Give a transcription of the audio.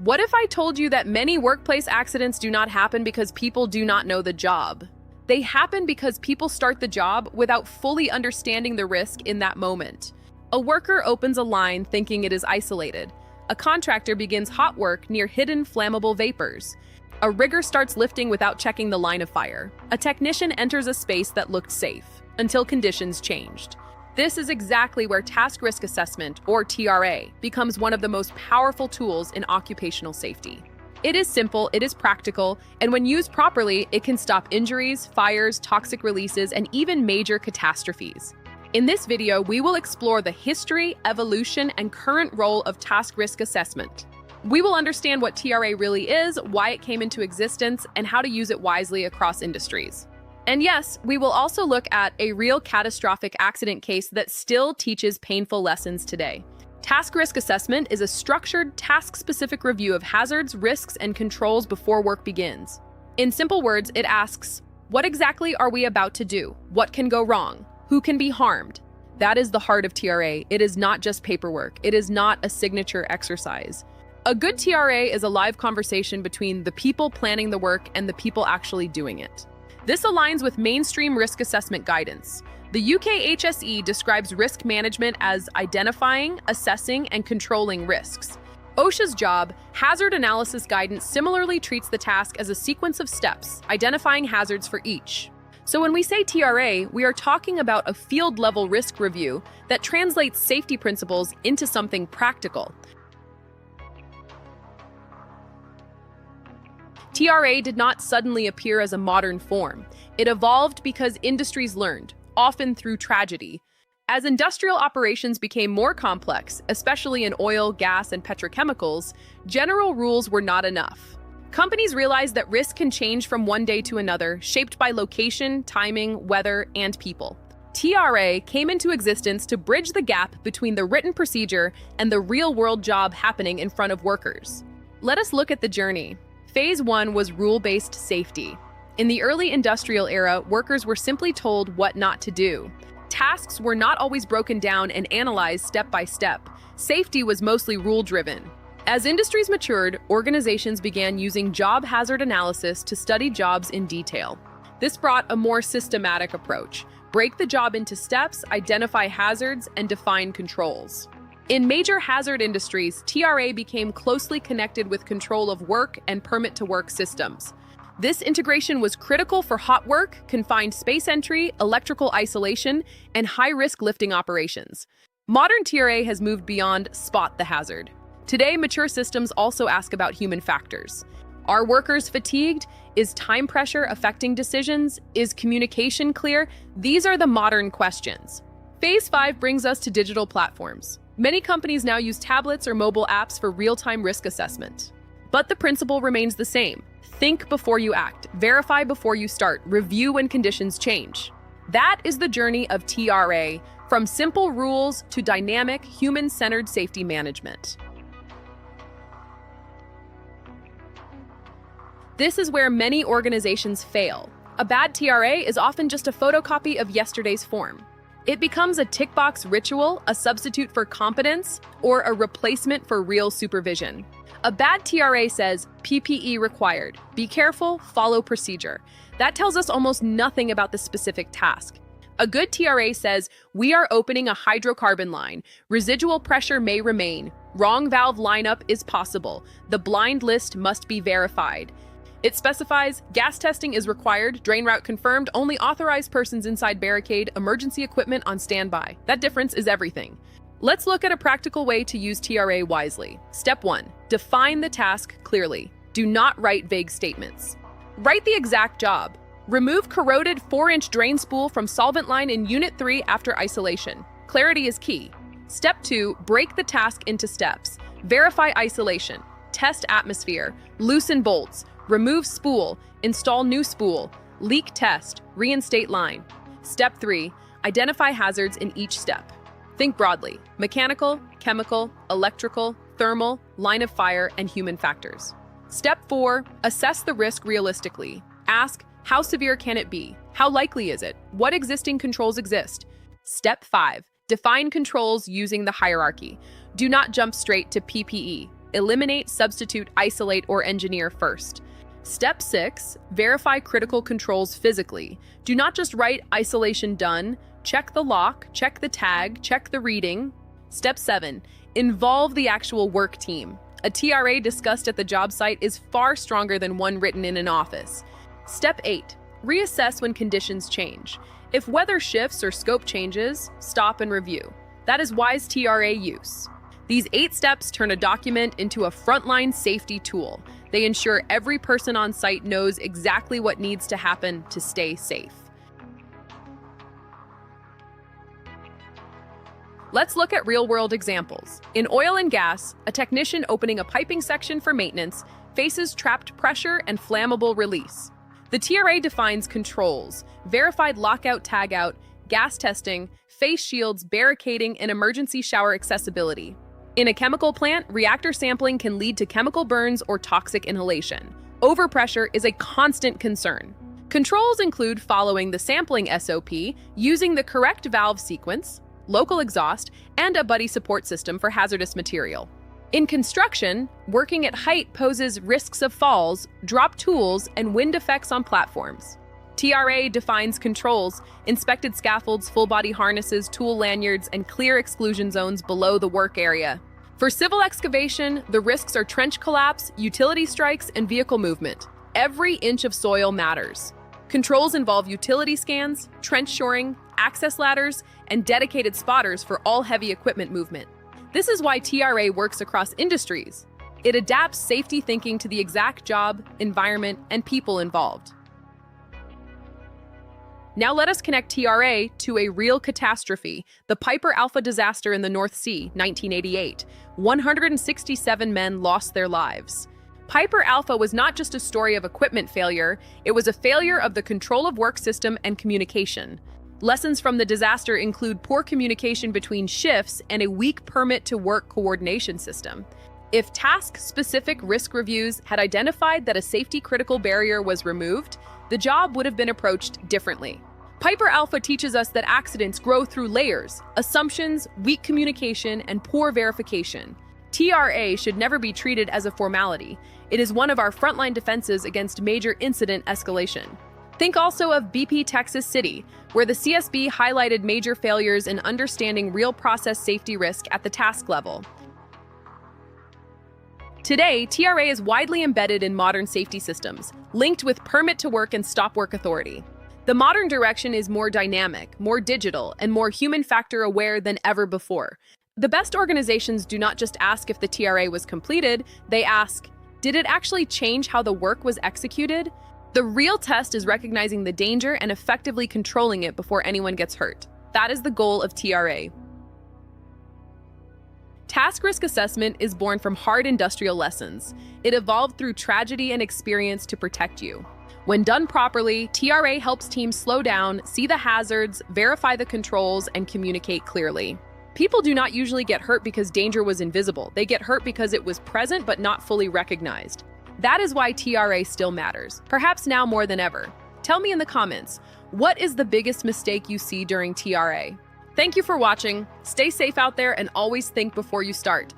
What if I told you that many workplace accidents do not happen because people do not know the job? They happen because people start the job without fully understanding the risk in that moment. A worker opens a line thinking it is isolated. A contractor begins hot work near hidden flammable vapors. A rigger starts lifting without checking the line of fire. A technician enters a space that looked safe until conditions changed. This is exactly where task risk assessment, or TRA, becomes one of the most powerful tools in occupational safety. It is simple, it is practical, and when used properly, it can stop injuries, fires, toxic releases, and even major catastrophes. In this video, we will explore the history, evolution, and current role of task risk assessment. We will understand what TRA really is, why it came into existence, and how to use it wisely across industries. And yes, we will also look at a real catastrophic accident case that still teaches painful lessons today. Task risk assessment is a structured, task-specific review of hazards, risks, and controls before work begins. In simple words, it asks, what exactly are we about to do? What can go wrong? Who can be harmed? That is the heart of TRA. It is not just paperwork. It is not a signature exercise. A good TRA is a live conversation between the people planning the work and the people actually doing it. This aligns with mainstream risk assessment guidance. The UK HSE describes risk management as identifying, assessing, and controlling risks. OSHA's job, hazard analysis guidance, similarly treats the task as a sequence of steps, identifying hazards for each. So when we say TRA, we are talking about a field-level risk review that translates safety principles into something practical. TRA did not suddenly appear as a modern form. It evolved because industries learned, often through tragedy. As industrial operations became more complex, especially in oil, gas, and petrochemicals, general rules were not enough. Companies realized that risk can change from one day to another, shaped by location, timing, weather, and people. TRA came into existence to bridge the gap between the written procedure and the real-world job happening in front of workers. Let us look at the journey. Phase 1 was rule-based safety. In the early industrial era, workers were simply told what not to do. Tasks were not always broken down and analyzed step by step. Safety was mostly rule-driven. As industries matured, organizations began using job hazard analysis to study jobs in detail. This brought a more systematic approach. Break the job into steps, identify hazards, and define controls. In major hazard industries, TRA became closely connected with control of work and permit-to-work systems. This integration was critical for hot work, confined space entry, electrical isolation, and high-risk lifting operations. Modern TRA has moved beyond spot the hazard. Today, mature systems also ask about human factors. Are workers fatigued? Is time pressure affecting decisions? Is communication clear? These are the modern questions. Phase 5 brings us to digital platforms. Many companies now use tablets or mobile apps for real-time risk assessment. But the principle remains the same. Think before you act, verify before you start, review when conditions change. That is the journey of TRA, from simple rules to dynamic, human-centered safety management. This is where many organizations fail. A bad TRA is often just a photocopy of yesterday's form. It becomes a tick box ritual, a substitute for competence, or a replacement for real supervision. A bad TRA says, PPE required. Be careful, follow procedure. That tells us almost nothing about the specific task. A good TRA says, we are opening a hydrocarbon line. Residual pressure may remain. Wrong valve lineup is possible. The blind list must be verified. It specifies gas testing is required, drain route confirmed, only authorized persons inside barricade, emergency equipment on standby. That difference is everything. Let's look at a practical way to use TRA wisely. Step 1. Define the task clearly. Do not write vague statements. Write the exact job. Remove corroded 4-inch drain spool from solvent line in Unit 3 after isolation. Clarity is key. Step 2. Break the task into steps. Verify isolation. Test atmosphere. Loosen bolts. Remove spool, install new spool, leak test, reinstate line. Step 3, identify hazards in each step. Think broadly: mechanical, chemical, electrical, thermal, line of fire, and human factors. Step 4, assess the risk realistically. Ask, how severe can it be? How likely is it? What existing controls exist? Step 5, define controls using the hierarchy. Do not jump straight to PPE. Eliminate, substitute, isolate, or engineer first. Step 6, verify critical controls physically. Do not just write isolation done. Check the lock, check the tag, check the reading. Step 7, involve the actual work team. A TRA discussed at the job site is far stronger than one written in an office. Step 8, reassess when conditions change. If weather shifts or scope changes, stop and review. That is wise TRA use. These 8 steps turn a document into a frontline safety tool. They ensure every person on site knows exactly what needs to happen to stay safe. Let's look at real-world examples. In oil and gas, a technician opening a piping section for maintenance faces trapped pressure and flammable release. The TRA defines controls, verified lockout-tagout, gas testing, face shields, barricading, and emergency shower accessibility. In a chemical plant, reactor sampling can lead to chemical burns or toxic inhalation. Overpressure is a constant concern. Controls include following the sampling SOP, using the correct valve sequence, local exhaust, and a buddy support system for hazardous material. In construction, working at height poses risks of falls, drop tools, and wind effects on platforms. TRA defines controls, inspected scaffolds, full-body harnesses, tool lanyards, and clear exclusion zones below the work area. For civil excavation, the risks are trench collapse, utility strikes, and vehicle movement. Every inch of soil matters. Controls involve utility scans, trench shoring, access ladders, and dedicated spotters for all heavy equipment movement. This is why TRA works across industries. It adapts safety thinking to the exact job, environment, and people involved. Now let us connect TRA to a real catastrophe, the Piper Alpha disaster in the North Sea, 1988. 167 men lost their lives. Piper Alpha was not just a story of equipment failure, it was a failure of the control of work system and communication. Lessons from the disaster include poor communication between shifts and a weak permit-to-work coordination system. If task-specific risk reviews had identified that a safety-critical barrier was removed, the job would have been approached differently. Piper Alpha teaches us that accidents grow through layers, assumptions, weak communication, and poor verification. TRA should never be treated as a formality. It is one of our frontline defenses against major incident escalation. Think also of BP Texas City, where the CSB highlighted major failures in understanding real process safety risk at the task level. Today, TRA is widely embedded in modern safety systems, linked with permit-to-work and stop-work authority. The modern direction is more dynamic, more digital, and more human factor aware than ever before. The best organizations do not just ask if the TRA was completed, they ask, did it actually change how the work was executed? The real test is recognizing the danger and effectively controlling it before anyone gets hurt. That is the goal of TRA. Task risk assessment is born from hard industrial lessons. It evolved through tragedy and experience to protect you. When done properly, TRA helps teams slow down, see the hazards, verify the controls, and communicate clearly. People do not usually get hurt because danger was invisible. They get hurt because it was present but not fully recognized. That is why TRA still matters, perhaps now more than ever. Tell me in the comments, what is the biggest mistake you see during TRA? Thank you for watching. Stay safe out there and always think before you start.